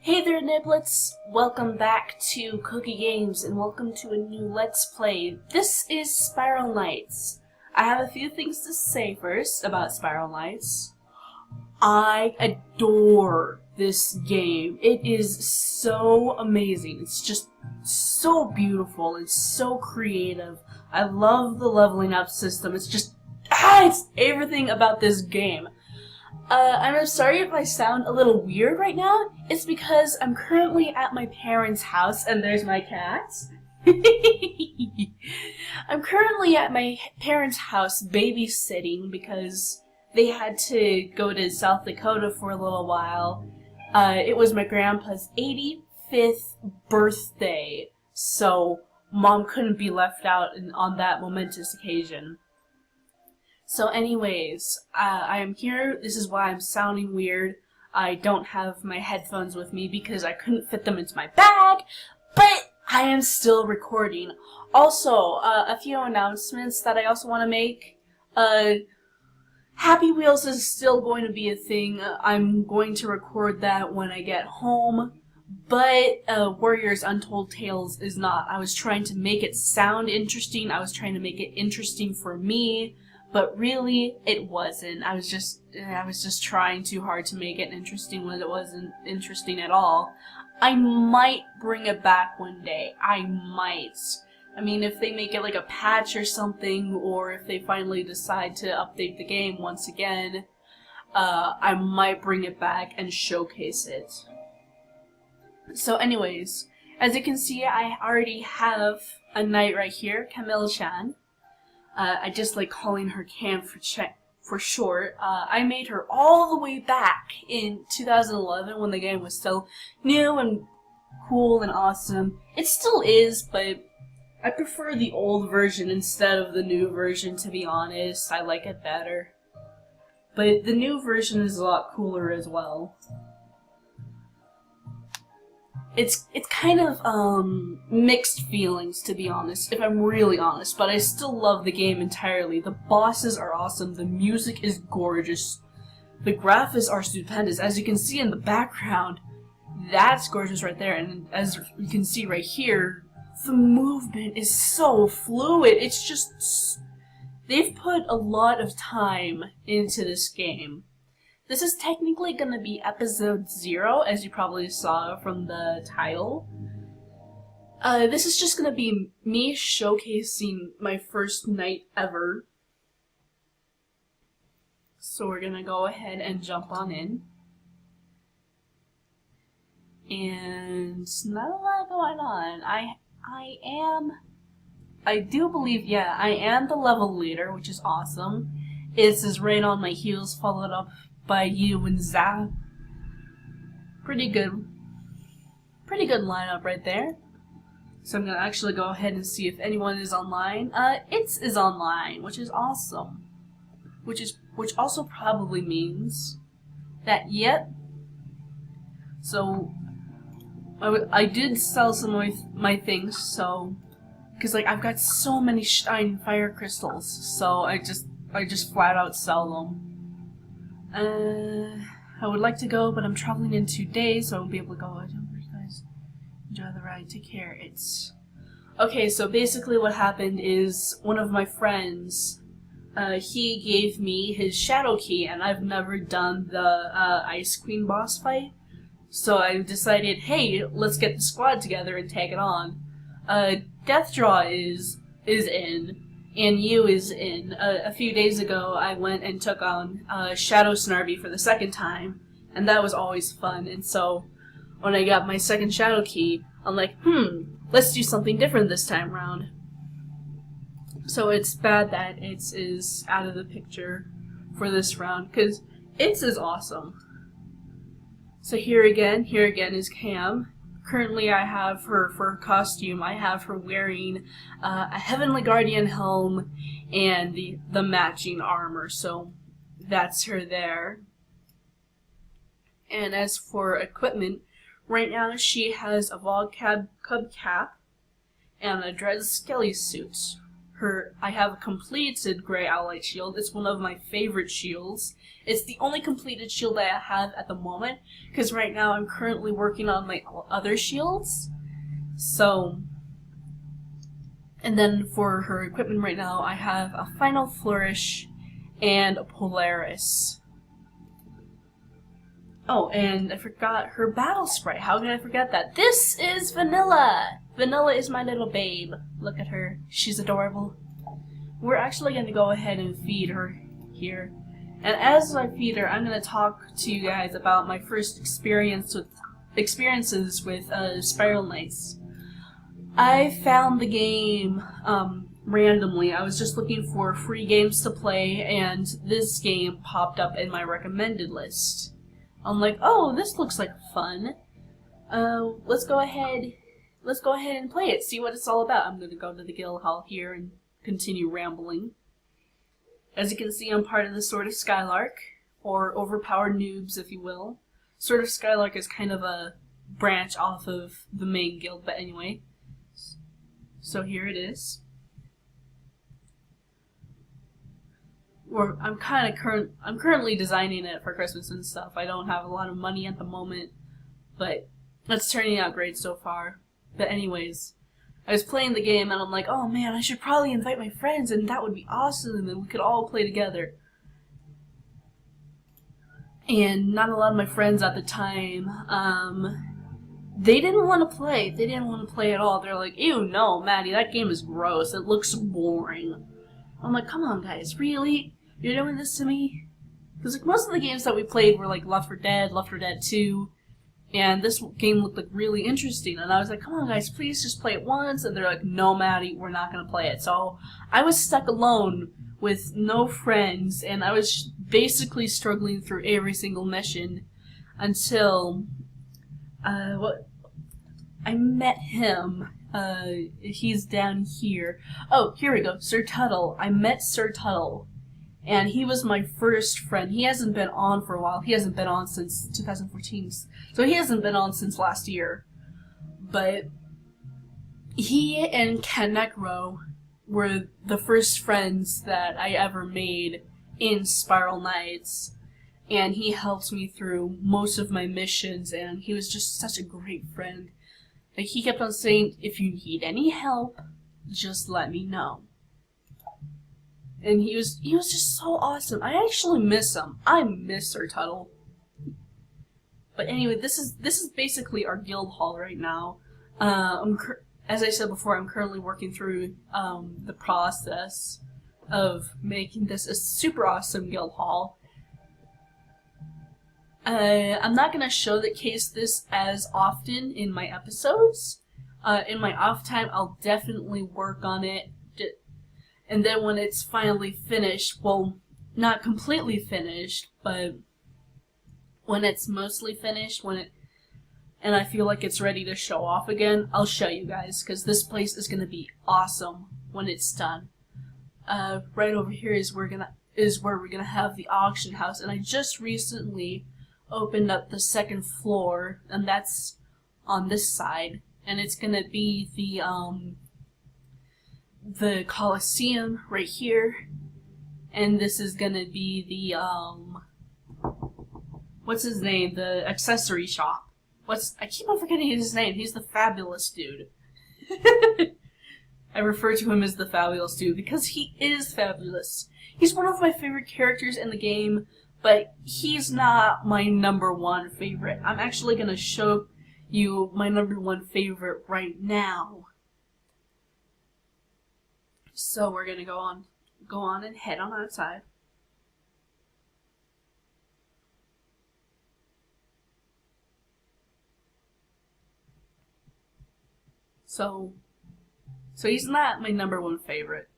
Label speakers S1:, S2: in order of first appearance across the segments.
S1: Hey there, Niblets! Welcome back to Cookie Games and welcome to a new Let's Play. This is Spiral Knights. I have a few things to say first about Spiral Knights. I adore this game. It is so amazing. It's just so beautiful and so creative. I love the leveling up system. It's just, it's everything about this game. I'm sorry if I sound a little weird right now. It's because I'm currently at my parents' house, and there's my cats. I'm currently at my parents' house babysitting because they had to go to South Dakota for a little while. It was my grandpa's 85th birthday, so Mom couldn't be left out on that momentous occasion. So anyways, I am here. This is why I'm sounding weird. I don't have my headphones with me because I couldn't fit them into my bag, but I am still recording. Also, a few announcements that I also want to make. Happy Wheels is still going to be a thing. I'm going to record that when I get home, but Warriors Untold Tales is not. I was trying to make it sound interesting. I was trying to make it interesting for me. But really, it wasn't. I was just trying too hard to make it interesting when it wasn't interesting at all. I might bring it back one day. I might. I mean, if they make it like a patch or something, or if they finally decide to update the game once again, I might bring it back and showcase it. So anyways, as you can see, I already have a knight right here, Kamilchan. I just like calling her Cam for short. I made her all the way back in 2011 when the game was still new and cool and awesome. It still is, but I prefer the old version instead of the new version, to be honest. I like it better. But the new version is a lot cooler as well. It's kind of mixed feelings, to be honest, if I'm really honest, but I still love the game entirely. The bosses are awesome, the music is gorgeous, the graphics are stupendous. As you can see in the background, that's gorgeous right there, and as you can see right here, the movement is so fluid. It's just, they've put a lot of time into this game. This is technically going to be episode 0, as you probably saw from the title. This is just going to be me showcasing my first night ever. So we're going to go ahead and jump on in. And not a lot going on. I do believe, yeah, I am the level leader, which is awesome. It says right on my heels, followed up by you and Zap. Pretty good lineup right there. So I'm gonna actually go ahead and see if anyone is online. It is online, which is awesome. Which also probably means that, yep. So I did sell some of my things, so because like I've got so many shiny fire crystals, so I just flat out sell them. I would like to go, but I'm traveling in 2 days, so I won't be able to go. I don't know, you guys enjoy the ride. Take care. It's okay. So basically, what happened is one of my friends, he gave me his shadow key, and I've never done the Ice Queen boss fight, so I decided, hey, let's get the squad together and tag it on. Deathdraw is in. And you is in. A few days ago, I went and took on Shadow Snarby for the second time, and that was always fun. And so, when I got my second Shadow Key, I'm like, let's do something different this time around. So it's bad that it is out of the picture for this round, because it is awesome. So here again is Cam. Currently, I have her, for her costume, I have her wearing a Heavenly Guardian helm and the matching armor, so that's her there. And as for equipment, right now she has a Cub cap and a Dread Skelly suit. I have a completed Gray Owlite shield. It's one of my favorite shields. It's the only completed shield that I have at the moment, because right now I'm currently working on my other shields. So, and then for her equipment right now, I have a Final Flourish and a Polaris. Oh, and I forgot her battle sprite. How could I forget that? This is Vanilla! Vanilla is my little babe. Look at her. She's adorable. We're actually going to go ahead and feed her here. And as I feed her, I'm going to talk to you guys about my first experiences with Spiral Knights. I found the game randomly. I was just looking for free games to play, and this game popped up in my recommended list. I'm like, oh, this looks like fun. Let's go ahead and play it, see what it's all about. I'm gonna go to the guild hall here and continue rambling. As you can see, I'm part of the Sword of Skylark, or Overpowered Noobs, if you will. Sword of Skylark is kind of a branch off of the main guild, but anyway. So here it is. I'm currently designing it for Christmas and stuff. I don't have a lot of money at the moment, but it's turning out great so far. But anyways, I was playing the game and I'm like, oh man, I should probably invite my friends and that would be awesome and we could all play together. And not a lot of my friends at the time, they didn't want to play. They didn't want to play at all. They're like, ew, no, Maddie, that game is gross. It looks boring. I'm like, come on guys, really? You're doing this to me? Because like most of the games that we played were like Left 4 Dead, Left 4 Dead 2, and this game looked like really interesting. And I was like, come on guys, please just play it once. And they're like, no Maddie, we're not going to play it. So I was stuck alone with no friends, and I was basically struggling through every single mission until I met him. He's down here. Oh, here we go. Sir Tuttle. I met Sir Tuttle, and he was my first friend. He hasn't been on for a while. He hasn't been on since 2014, so he hasn't been on since last year. But he and Ken Necro were the first friends that I ever made in Spiral Knights, and he helped me through most of my missions, and he was just such a great friend. Like, he kept on saying, if you need any help, just let me know. And he was just so awesome. I actually miss him. I miss Sir Tuttle. But anyway, this is basically our guild hall right now. As I said before, I'm currently working through the process of making this a super awesome guild hall. I'm not going to show this as often in my episodes. In my off time, I'll definitely work on it. And then when it's finally finished, well, not completely finished, but when it's mostly finished, and I feel like it's ready to show off again, I'll show you guys, because this place is going to be awesome when it's done. Right over here is where we're gonna have the auction house, and I just recently opened up the second floor, and that's on this side, and it's gonna be the Coliseum right here, and this is gonna be the what's his name, the accessory shop. I keep on forgetting his name. He's the fabulous dude. I refer to him as the fabulous dude because he is fabulous. He's one of my favorite characters in the game, but he's not my #1 favorite. I'm actually going to show you my #1 favorite right now. So we're going to go on and head on outside. So he's not my #1 favorite.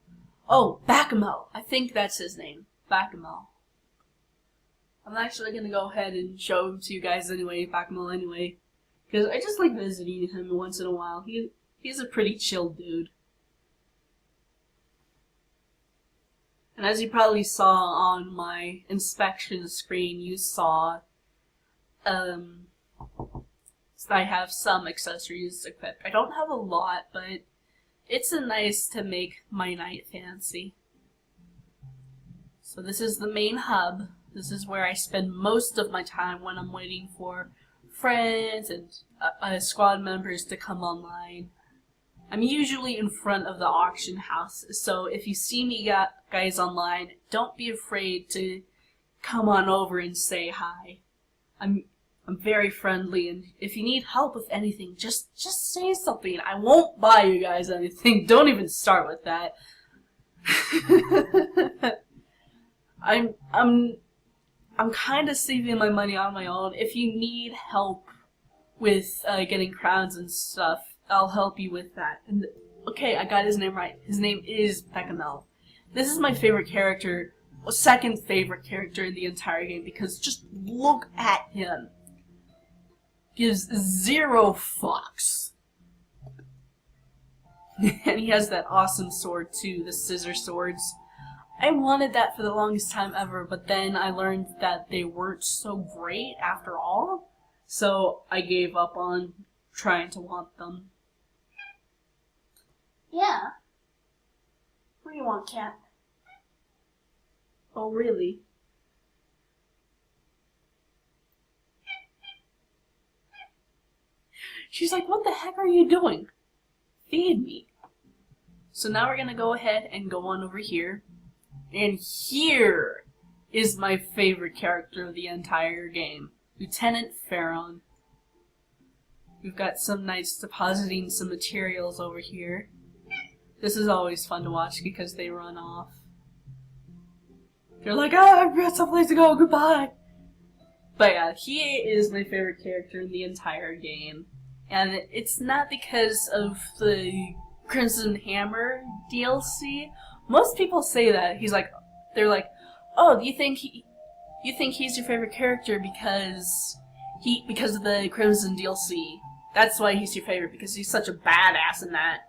S1: Oh, Bacamel. I think that's his name. Bacamel. I'm actually going to go ahead and show him to you guys anyway, Bacamel anyway. Because I just like visiting him once in a while. He's a pretty chill dude. And as you probably saw on my inspection screen, you saw I have some accessories equipped. I don't have a lot, but it's a nice to make my night fancy. So this is the main hub. This is where I spend most of my time when I'm waiting for friends and squad members to come online. I'm usually in front of the auction house, so if you see me guys online, don't be afraid to come on over and say hi. I'm very friendly, and if you need help with anything, just say something. I won't buy you guys anything. Don't even start with that. I'm kind of saving my money on my own. If you need help with getting crowns and stuff, I'll help you with that. And okay, I got his name right. His name is Kamilchan. This is my favorite character, second favorite character in the entire game, because just look at him. Gives zero fucks. And he has that awesome sword too, the scissor swords. I wanted that for the longest time ever, but then I learned that they weren't so great after all, so I gave up on trying to want them. Yeah. What do you want, cat? Oh, really? She's like, what the heck are you doing? Feed me. So now we're gonna go ahead and go on over here. And here is my favorite character of the entire game. Lieutenant Pharaon. We've got some knights depositing some materials over here. This is always fun to watch because they run off. They're like, oh, I've got someplace to go, goodbye! But yeah, he is my favorite character in the entire game. And it's not because of the Crimson Hammer DLC. Most people say that. They're like, oh, do you think he's your favorite character because of the Crimson DLC? That's why he's your favorite, because he's such a badass in that.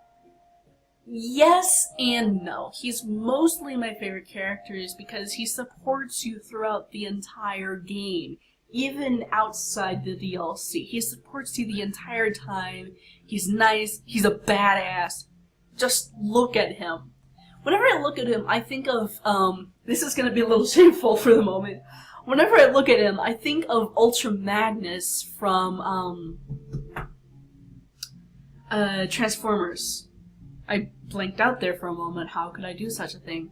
S1: Yes and no. He's mostly my favorite characters because he supports you throughout the entire game, even outside the DLC. He supports you the entire time. He's nice. He's a badass. Just look at him. Whenever I look at him, I think of, this is going to be a little shameful for the moment. Whenever I look at him, I think of Ultra Magnus from, Transformers. I blanked out there for a moment. How could I do such a thing?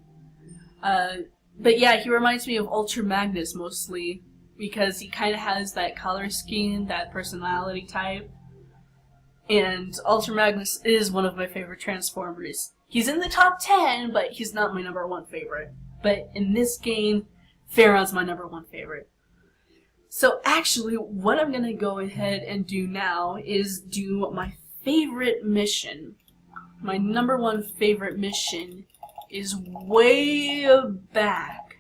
S1: But yeah, he reminds me of Ultra Magnus mostly, because he kind of has that color scheme, that personality type. And Ultra Magnus is one of my favorite Transformers. He's in the top 10, but he's not my #1 favorite. But in this game, Pharaon's my #1 favorite. So actually, what I'm going to go ahead and do now is do my favorite mission. My #1 favorite mission is way back.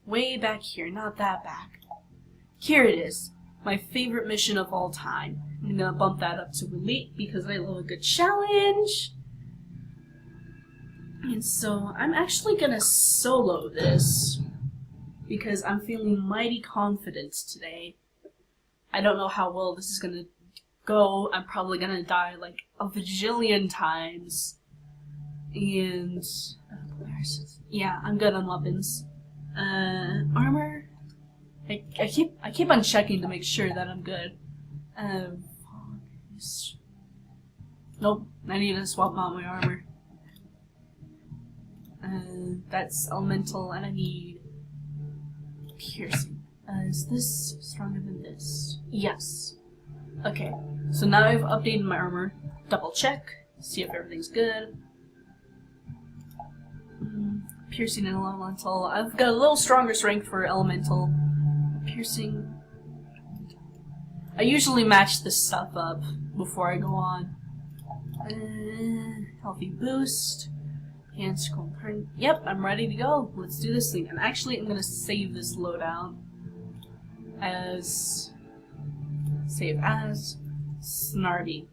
S1: Way back here, not that back. Here it is. My favorite mission of all time. I'm gonna bump that up to Elite because I love a good challenge. And so I'm actually gonna solo this because I'm feeling mighty confident today. I don't know how well this is gonna go. I'm probably gonna die like a bajillion times. And yeah, I'm good on weapons. Armor. I keep on checking to make sure that I'm good. Nope, I need to swap out my armor. That's elemental, and I need piercing. Is this stronger than this? Yes. Okay, so now I've updated my armor. Double check, see if everything's good. Piercing and elemental. I've got a little stronger strength for elemental. Piercing. I usually match this stuff up before I go on. Healthy boost. Hand scroll turn. Yep, I'm ready to go. Let's do this thing. And actually, I'm gonna save this loadout as Snarby.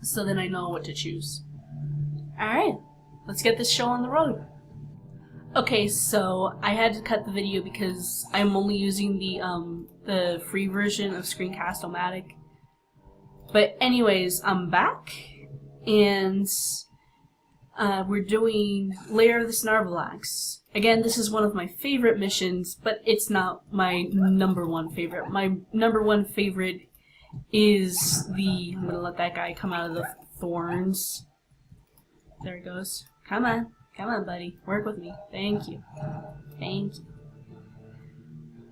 S1: So then I know what to choose. Alright, let's get this show on the road. Okay, so I had to cut the video because I'm only using the free version of Screencast-O-Matic. But anyways, I'm back, and we're doing Lair of the Snarbolax. Again, this is one of my favorite missions, but it's not my number one favorite. My number one favorite is I'm gonna let that guy come out of the thorns. There he goes. Come on, buddy. Work with me. Thank you. Thank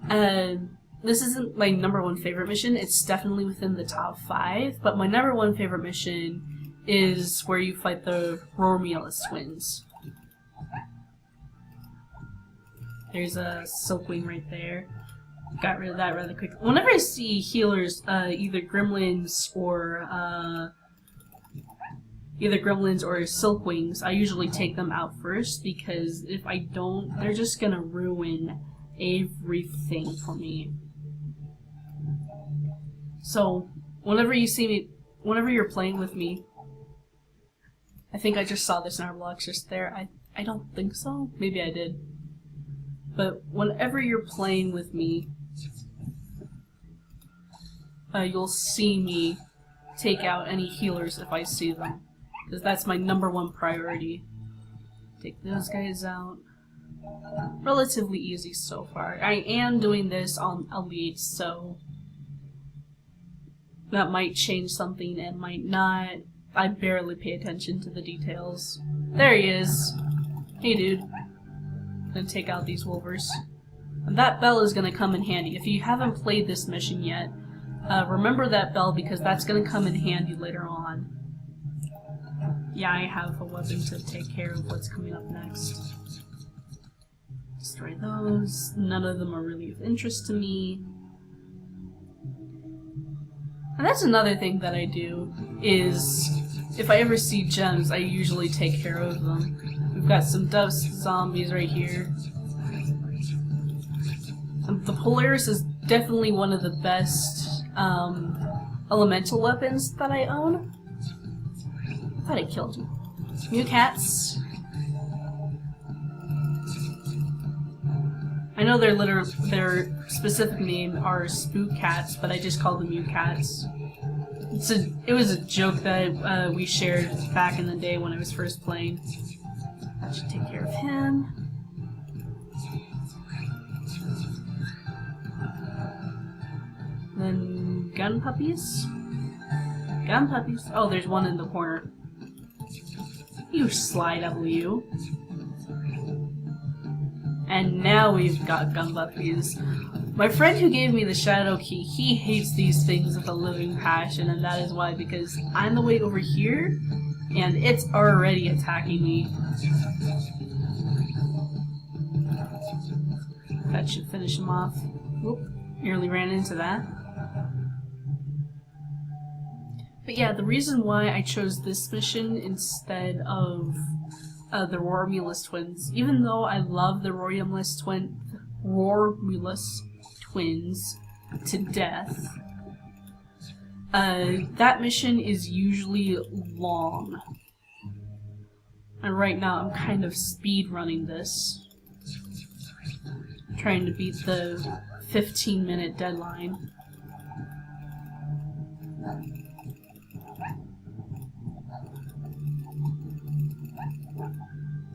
S1: you. This isn't my number one favorite mission. It's definitely within the top 5, but my number one favorite mission is where you fight the Romulus twins. There's a Silkwing right there. Got rid of that rather quick. Whenever I see healers, either gremlins or Silkwings, I usually take them out first, because if I don't, they're just gonna ruin everything for me. So, whenever you see me, whenever you're playing with me, I think I just saw the Snarbolax just there. I don't think so. Maybe I did. But whenever you're playing with me, you'll see me take out any healers if I see them. Because that's my number one priority. Take those guys out. Relatively easy so far. I am doing this on Elite, so that might change something, it might not. I barely pay attention to the details. There he is. Hey dude. I'm gonna take out these wolvers. And that bell is gonna come in handy. If you haven't played this mission yet, remember that bell, because that's gonna come in handy later on. Yeah, I have a weapon to take care of what's coming up next. Destroy those. None of them are really of interest to me. And that's another thing that I do, is if I ever see gems, I usually take care of them. We've got some dust zombies right here. The Polaris is definitely one of the best elemental weapons that I own. I thought I killed you. Mew cats. I know their specific name are spook cats, but I just call them Mew cats. It was a joke that we shared back in the day when I was first playing. I should take care of him. Then gun puppies. Gun puppies. Oh, there's one in the corner. You sly W. And now we've got gun puppies. My friend who gave me the shadow key, he hates these things with a living passion, and that is why, because I'm the way over here, and it's already attacking me. That should finish him off. Whoop, nearly ran into that. But yeah, the reason why I chose this mission instead of the Romulus twins, even though I love the Romulus twins to death, that mission is usually long. And right now I'm kind of speed running this, trying to beat the 15-minute deadline.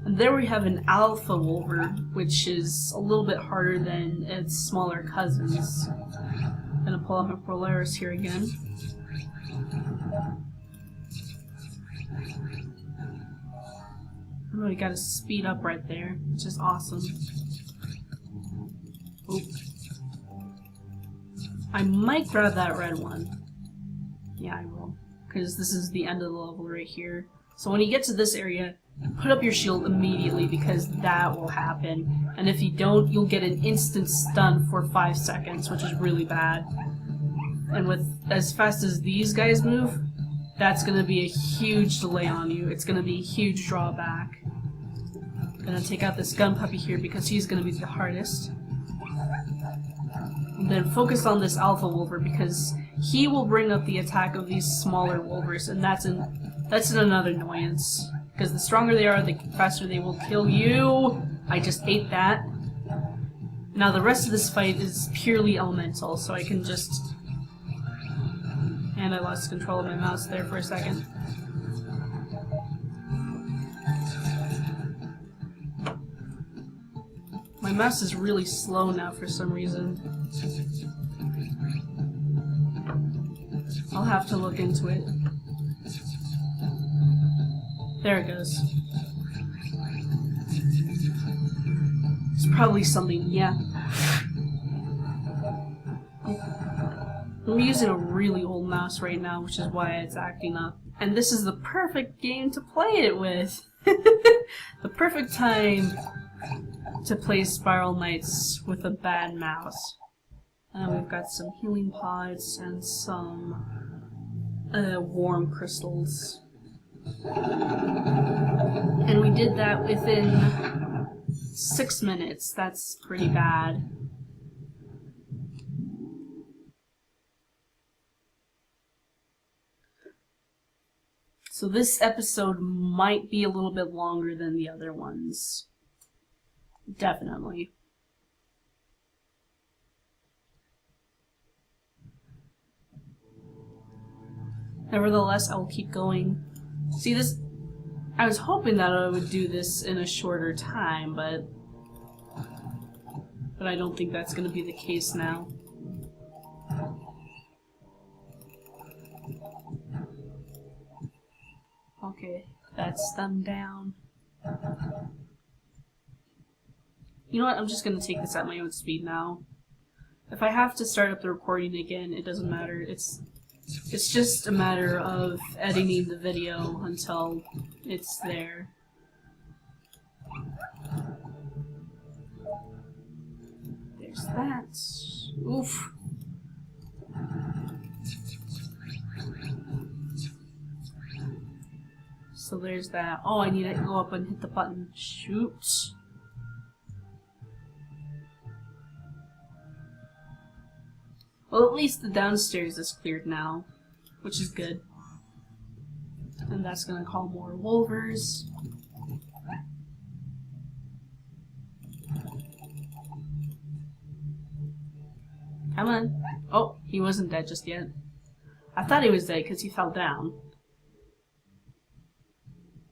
S1: And there we have an alpha wolver, which is a little bit harder than its smaller cousins. I'm gonna pull out my Polaris here again. Oh, we got a speed up right there, which is awesome. Oop. I might grab that red one. Yeah, I will. Because this is the end of the level right here. So when you get to this area, put up your shield immediately, because that will happen. And if you don't, you'll get an instant stun for 5 seconds, which is really bad. And with as fast as these guys move, that's going to be a huge delay on you. It's going to be a huge drawback. I'm going to take out this gun puppy here because he's going to be the hardest. And then focus on this alpha wolver because he will bring up the attack of these smaller wolvers, and that's another annoyance. Because the stronger they are, the faster they will kill you. I just ate that. Now the rest of this fight is purely elemental, so I can just... And I lost control of my mouse there for a second. mouse is really slow now for some reason. I'll have to look into it. There it goes. It's probably something, yeah. I'm using a really old mouse right now, which is why it's acting up. And this is the perfect game to play it with. The perfect time to play Spiral Knights with a bad mouse. We've got some healing pods and some warm crystals. And we did that within 6 minutes. That's pretty bad. So this episode might be a little bit longer than the other ones. Definitely. Nevertheless, I will keep going. See, this... I was hoping that I would do this in a shorter time, but I don't think that's going to be the case now. Okay, that's them down. You know what, I'm just going to take this at my own speed now. If I have to start up the recording again, it doesn't matter. It's just a matter of editing the video until it's there. There's that. Oof. So there's that. Oh, I need to go up and hit the button. Shoot. Well, at least the downstairs is cleared now, which is good. And that's gonna call more wolvers. Come on. Oh, he wasn't dead just yet. I thought he was dead because he fell down.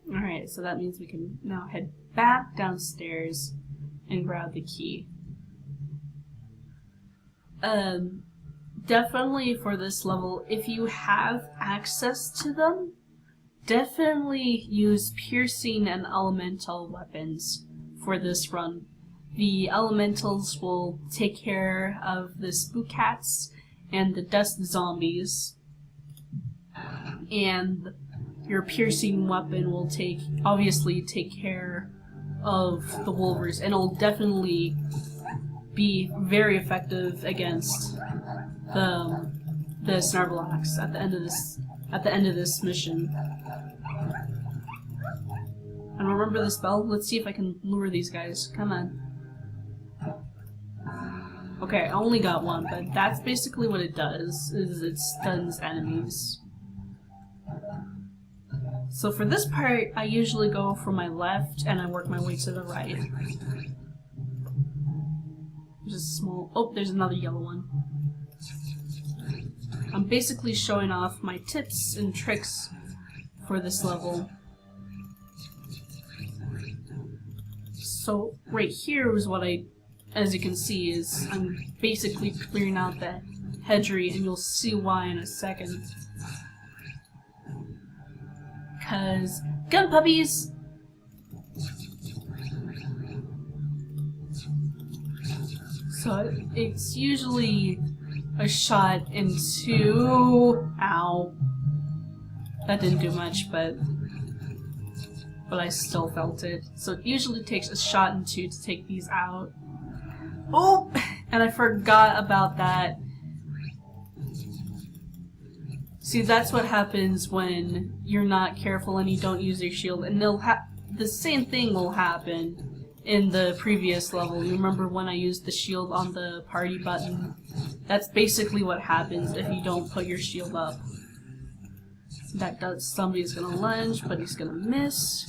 S1: Alright, so that means we can now head back downstairs and grab the key. Definitely for this level, if you have access to them, definitely use piercing and elemental weapons for this run. The elementals will take care of the spook cats and the dust zombies, and your piercing weapon will obviously take care of the wolvers, and it'll definitely be very effective against the Snarbolax at the end of this mission. And remember the spell? Let's see if I can lure these guys. Come on. Okay, I only got one, but that's basically what it does, is it stuns enemies. So for this part, I usually go from my left and I work my way to the right. There's a small... Oh, there's another yellow one. I'm basically showing off my tips and tricks for this level. So right here is what as you can see, is I'm basically clearing out that hedgery, and you'll see why in a second. 'Cause gun puppies! So it's usually a shot into... Ow. That didn't do much, but I still felt it. So it usually takes a shot and two to take these out. Oh! And I forgot about that. See, that's what happens when you're not careful and you don't use your shield. And the same thing will happen in the previous level. You remember when I used the shield on the party button? That's basically what happens if you don't put your shield up. Somebody's gonna lunge, but he's gonna miss.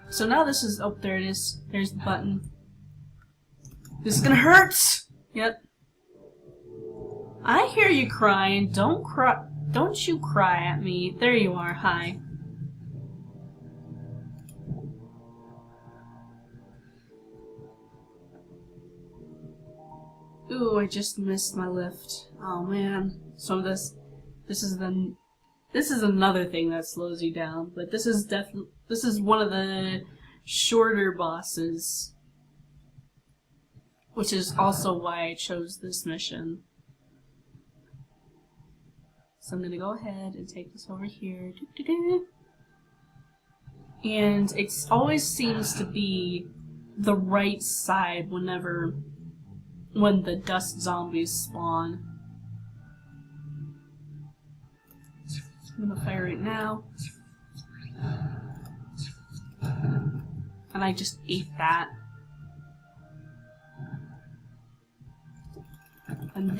S1: So now this is... Oh, there it is. There's the button. This is gonna hurt! Yep. I hear you crying. Don't cry. Don't you cry at me. There you are. Hi. Ooh, I just missed my lift. Oh man. So this is another thing that slows you down, but this is one of the shorter bosses, which is also why I chose this mission. So I'm gonna go ahead and take this over here. And it always seems to be the right side when the dust zombies spawn. I'm gonna fire it now. And I just ate that. And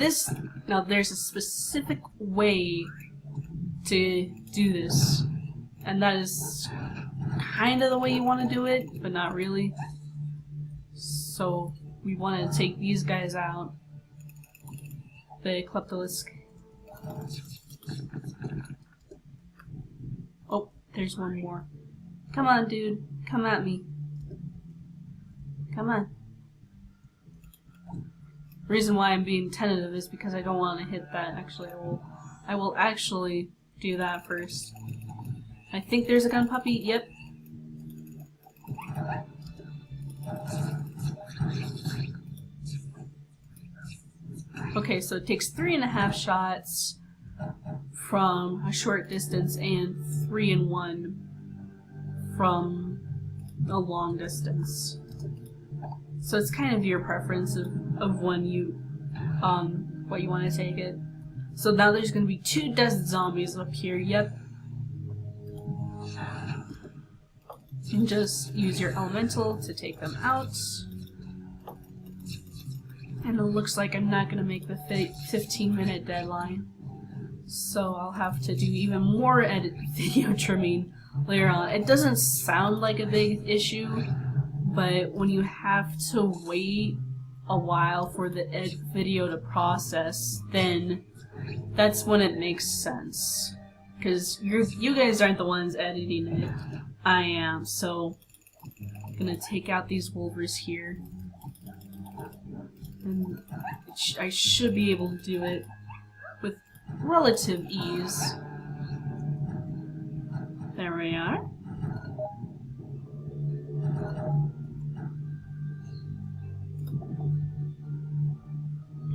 S1: now there's a specific way to do this. And that is kind of the way you want to do it, but not really. So we want to take these guys out. The Kleptolisk. Oh, there's one more. Come on, dude. Come at me. Come on. The reason why I'm being tentative is because I don't want to hit that. Actually, I will actually do that first. I think there's a gun puppy. Yep. Okay, so it takes 3.5 shots from a short distance and 3 and 1 from a long distance. So it's kind of your preference of when you what you want to take it. So now there's going to be 2 dust zombies up here. Yep. And just use your elemental to take them out. And it looks like I'm not going to make the 15-minute deadline. So I'll have to do even more video trimming later on. It doesn't sound like a big issue, but when you have to wait a while for the video to process, then that's when it makes sense. Because you guys aren't the ones editing it. I am. So I'm going to take out these wolvers here. And I should be able to do it with relative ease. There we are.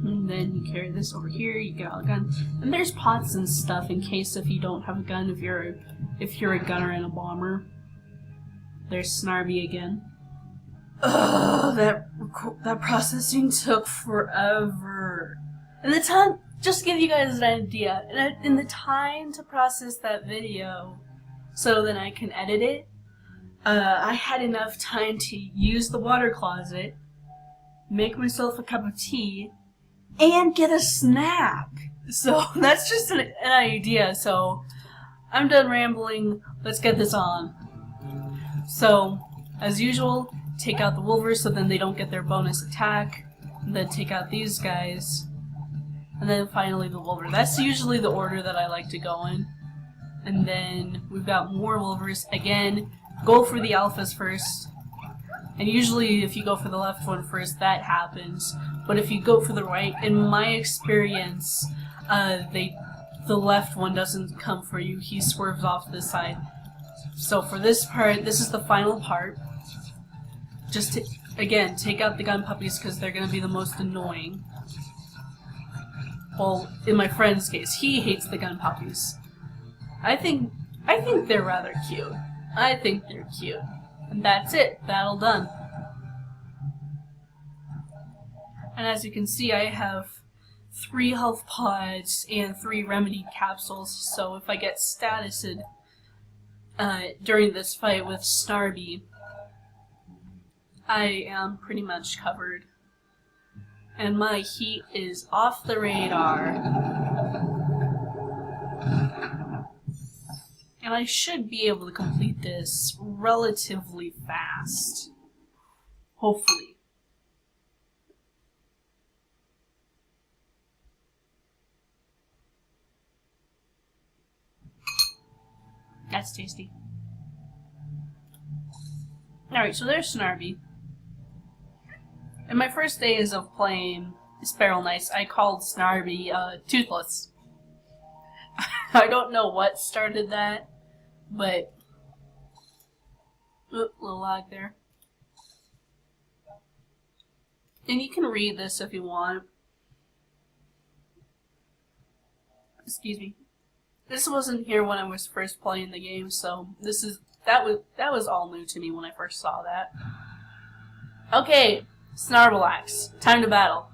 S1: And then you carry this over here, you get out a gun. And there's pots and stuff in case if you don't have a gun, if you're a gunner and a bomber. There's Snarby again. Ugh, that processing took forever. And the time, just to give you guys an idea, in the time to process that video so that I can edit it, I had enough time to use the water closet, make myself a cup of tea, and get a snack. So that's just an idea. So I'm done rambling. Let's get this on. So, as usual, take out the wolvers so then they don't get their bonus attack. And then take out these guys. And then finally the wolver. That's usually the order that I like to go in. And then we've got more wolvers. Again, go for the alphas first. And usually if you go for the left one first, that happens. But if you go for the right, in my experience, the left one doesn't come for you. He swerves off to the side. So for this part, this is the final part. Just again, take out the gun puppies because they're going to be the most annoying. Well, in my friend's case, he hates the gun puppies. I think they're rather cute. I think they're cute. And that's it. Battle done. And as you can see, I have 3 health pods and 3 remedy capsules. So if I get statused during this fight with Snarby, I am pretty much covered. And my heat is off the radar. And I should be able to complete this relatively fast. Hopefully. That's tasty. Alright, so there's Snarby. And my first days of playing Spiral Knights, I called Snarby Toothless. I don't know what started that, but little lag there. And you can read this if you want. Excuse me. This wasn't here when I was first playing the game, so that was all new to me when I first saw that. Okay, Snarbolax, time to battle.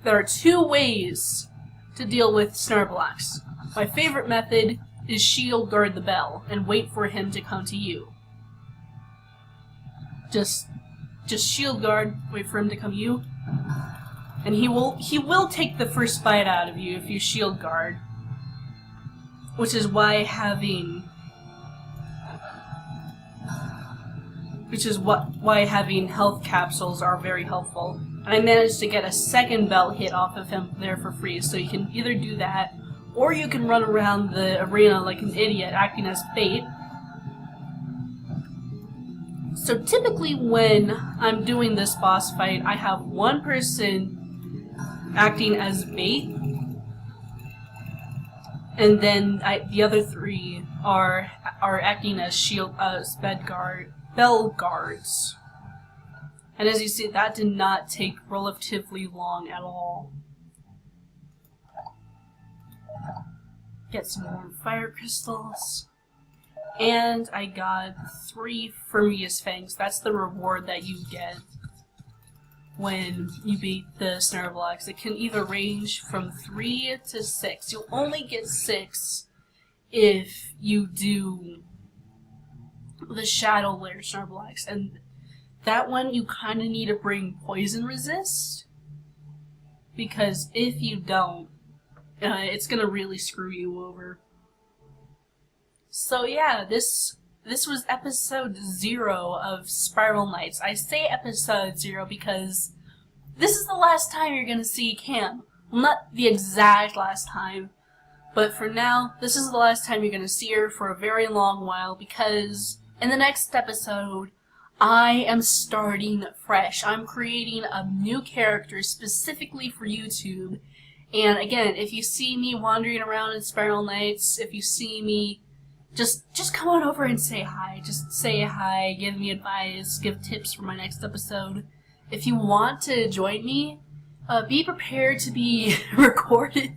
S1: There are 2 ways to deal with Snarbolax. My favorite method is shield guard the bell and wait for him to come to you. Just shield guard, wait for him to come to you, and he will take the first bite out of you if you shield guard. Which is why having health capsules are very helpful. And I managed to get a second bell hit off of him there for free, so you can either do that, or you can run around the arena like an idiot acting as bait. So typically when I'm doing this boss fight, I have one person acting as bait, and then the other 3 are acting as bell guards. And as you see, that did not take relatively long at all. Get some more fire crystals. And I got 3 Fermius Fangs. That's the reward that you get when you beat the Snarbolax. It can either range from 3 to 6. You'll only get 6 if you do the Shadow Lair Snarbolax. And that one you kind of need to bring Poison Resist, because if you don't, it's going to really screw you over. So yeah, this was episode 0 of Spiral Knights. I say episode 0 because this is the last time you're going to see Cam. Well, not the exact last time, but for now, this is the last time you're going to see her for a very long while, because in the next episode, I am starting fresh. I'm creating a new character specifically for YouTube. And again, if you see me wandering around in Spiral Knights, if you see me, just come on over and say hi. Just say hi, give me advice, give tips for my next episode. If you want to join me, be prepared to be recorded,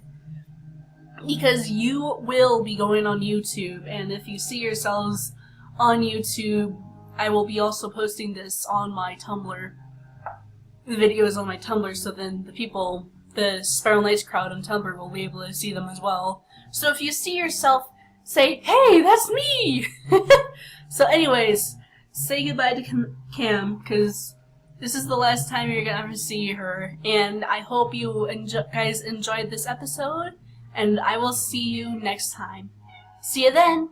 S1: because you will be going on YouTube. And if you see yourselves on YouTube, I will be also posting this on my Tumblr. The videos on my Tumblr, so then the Spiral Knights crowd on Tumblr will be able to see them as well. So if you see yourself, say, hey, that's me! So anyways, say goodbye to Cam, because this is the last time you're gonna ever see her. And I hope you guys enjoyed this episode, and I will see you next time. See you then!